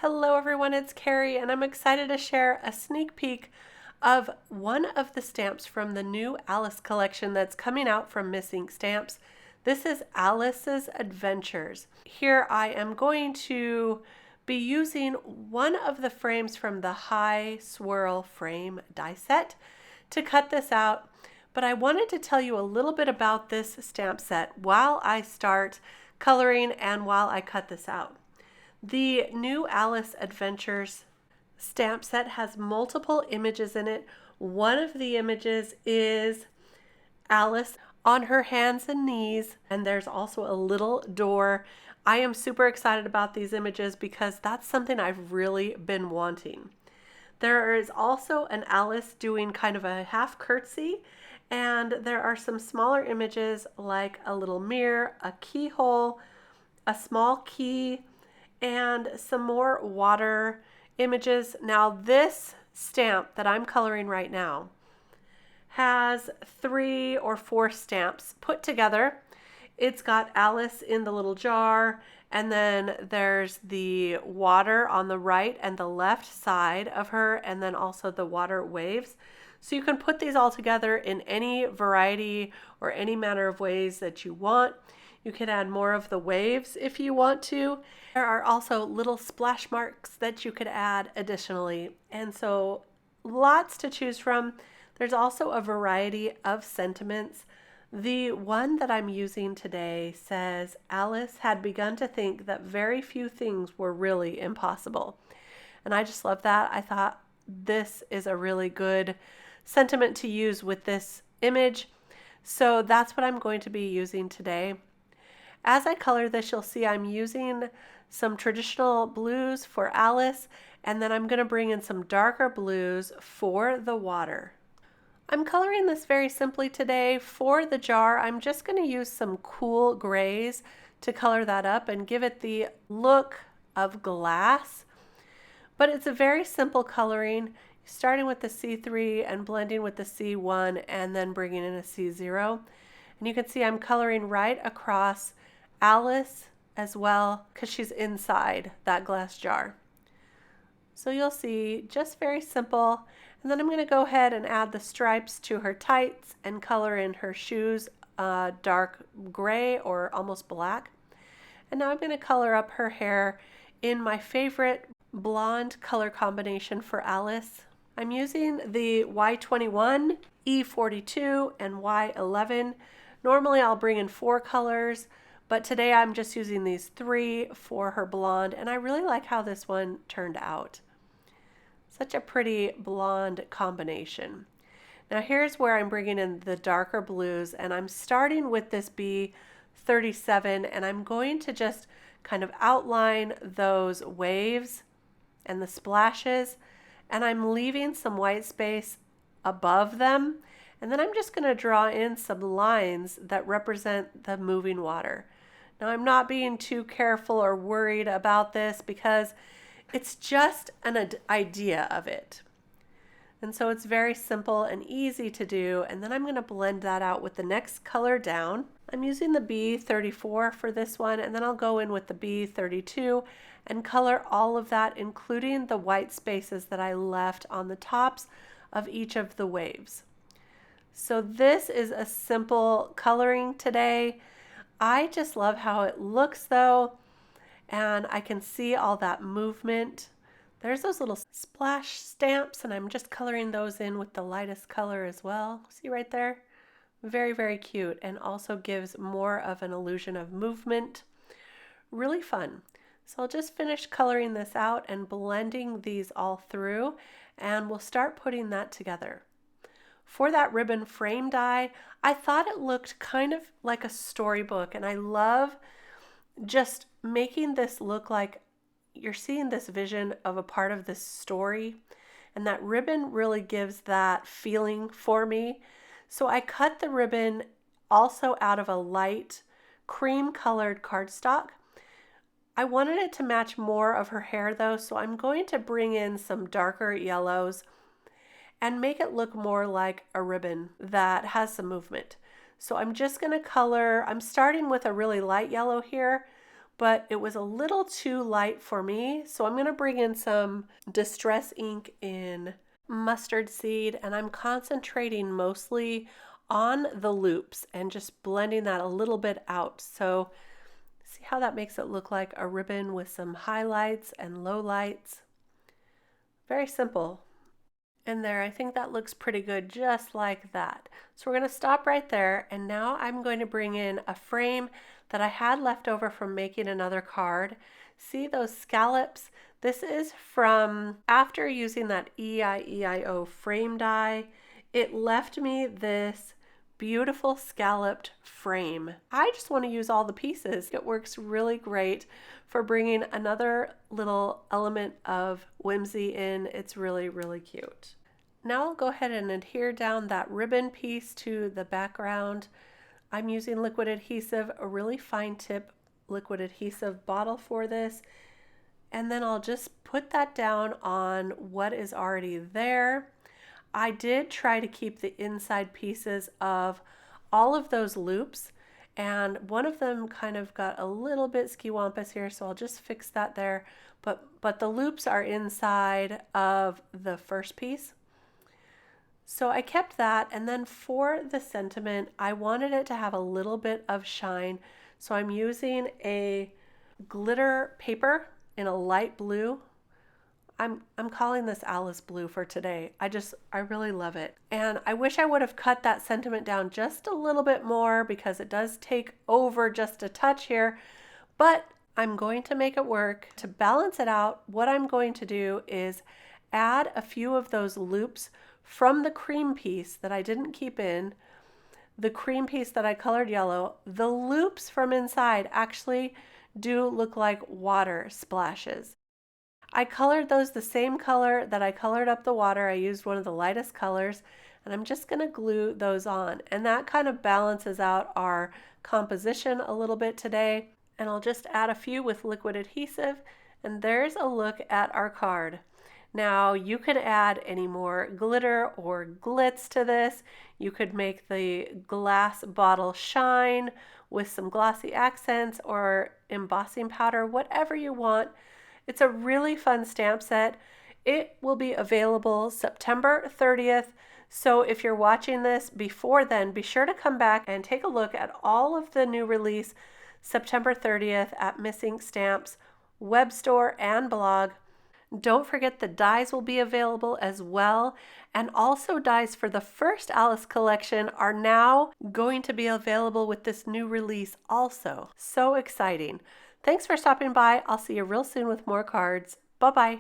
Hello everyone, it's Kari and I'm excited to share a sneak peek of one of the stamps from the new Alice collection that's coming out from Miss Ink Stamps. This is Alice's Adventures. Here I am going to be using one of the frames from the High Swirl frame die set to cut this out, but I wanted to tell you a little bit about this stamp set while I start coloring and while I cut this out. The new Alice Adventures stamp set has multiple images in it. One of the images is Alice on her hands and knees, and there's also a little door. I am super excited about these images because that's something I've really been wanting. There is also an Alice doing kind of a half curtsy, and there are some smaller images like a little mirror, a keyhole, a small key, and some more water images. Now this stamp that I'm coloring right now has 3 or 4 stamps put together. It's got Alice in the little jar, and then there's the water on the right and the left side of her, and then also the water waves. So you can put these all together in any variety or any manner of ways that you want. You can add more of the waves if you want to. There are also little splash marks that you could add additionally. And so lots to choose from. There's also a variety of sentiments. The one that I'm using today says, Alice had begun to think that very few things were really impossible. And I just love that. I thought this is a really good sentiment to use with this image. So that's what I'm going to be using today. As I color this, you'll see I'm using some traditional blues for Alice, and then I'm going to bring in some darker blues for the water. I'm coloring this very simply today. For the jar, I'm just going to use some cool grays to color that up and give it the look of glass. But it's a very simple coloring, starting with the C3 and blending with the C1 and then bringing in a C0. And you can see I'm coloring right across Alice as well because she's inside that glass jar. So you'll see just very simple. And then I'm going to go ahead and add the stripes to her tights and color in her shoes dark gray or almost black. And now I'm going to color up her hair in my favorite blonde color combination for Alice. I'm using the Y21, E42, and Y11. Normally I'll bring in 4 colors, but today I'm just using these 3 for her blonde, and I really like how this one turned out. Such a pretty blonde combination. Now here's where I'm bringing in the darker blues, and I'm starting with this B37, and I'm going to just kind of outline those waves and the splashes, and I'm leaving some white space above them, and then I'm just going to draw in some lines that represent the moving water. Now I'm not being too careful or worried about this because it's just an idea of it. And so it's very simple and easy to do, and then I'm going to blend that out with the next color down. I'm using the B34 for this one, and then I'll go in with the B32 and color all of that, including the white spaces that I left on the tops of each of the waves. So this is a simple coloring today. I just love how it looks though, and I can see all that movement. There's those little splash stamps, and I'm just coloring those in with the lightest color as well. See right there? Very, very cute, and also gives more of an illusion of movement. Really fun. So I'll just finish coloring this out and blending these all through, and we'll start putting that together. For that ribbon frame die, I thought it looked kind of like a storybook, and I love just making this look like you're seeing this vision of a part of this story, and that ribbon really gives that feeling for me. So I cut the ribbon also out of a light cream colored cardstock. I wanted it to match more of her hair though, so I'm going to bring in some darker yellows and make it look more like a ribbon that has some movement. So I'm just going to color, I'm starting with a really light yellow here, but it was a little too light for me. So I'm going to bring in some Distress ink in mustard seed, and I'm concentrating mostly on the loops and just blending that a little bit out. So see how that makes it look like a ribbon with some highlights and lowlights. Very simple. And there, I think that looks pretty good just like that. So we're going to stop right there, and now I'm going to bring in a frame that I had left over from making another card. See those scallops? This is from after using that Eieio frame die. It left me this beautiful scalloped frame. I just want to use all the pieces. It works really great for bringing another little element of whimsy in. It's really, really cute. Now I'll go ahead and adhere down that ribbon piece to the background. I'm using liquid adhesive, a really fine tip liquid adhesive bottle for this. And then I'll just put that down on what is already there. I did try to keep the inside pieces of all of those loops, and one of them kind of got a little bit ski-wampus here, so I'll just fix that there. But the loops are inside of the first piece. So I kept that, and then for the sentiment, I wanted it to have a little bit of shine. So I'm using a glitter paper in a light blue. I'm calling this Alice Blue for today. I really love it. And I wish I would have cut that sentiment down just a little bit more because it does take over just a touch here, but I'm going to make it work. To balance it out, what I'm going to do is add a few of those loops from the cream piece that I didn't keep in, the cream piece that I colored yellow. The loops from inside actually do look like water splashes. I colored those the same color that I colored up the water. I used one of the lightest colors, and I'm just going to glue those on. And that kind of balances out our composition a little bit today. And I'll just add a few with liquid adhesive, and there's a look at our card. Now you could add any more glitter or glitz to this. You could make the glass bottle shine with some glossy accents or embossing powder, whatever you want. It's a really fun stamp set. It will be available September 30th. So if you're watching this before then, be sure to come back and take a look at all of the new release September 30th at Miss Ink Stamps web store and blog. Don't forget the dies will be available as well, and also dies for the first Alice collection are now going to be available with this new release also. So exciting. Thanks for stopping by. I'll see you real soon with more cards. Bye-bye.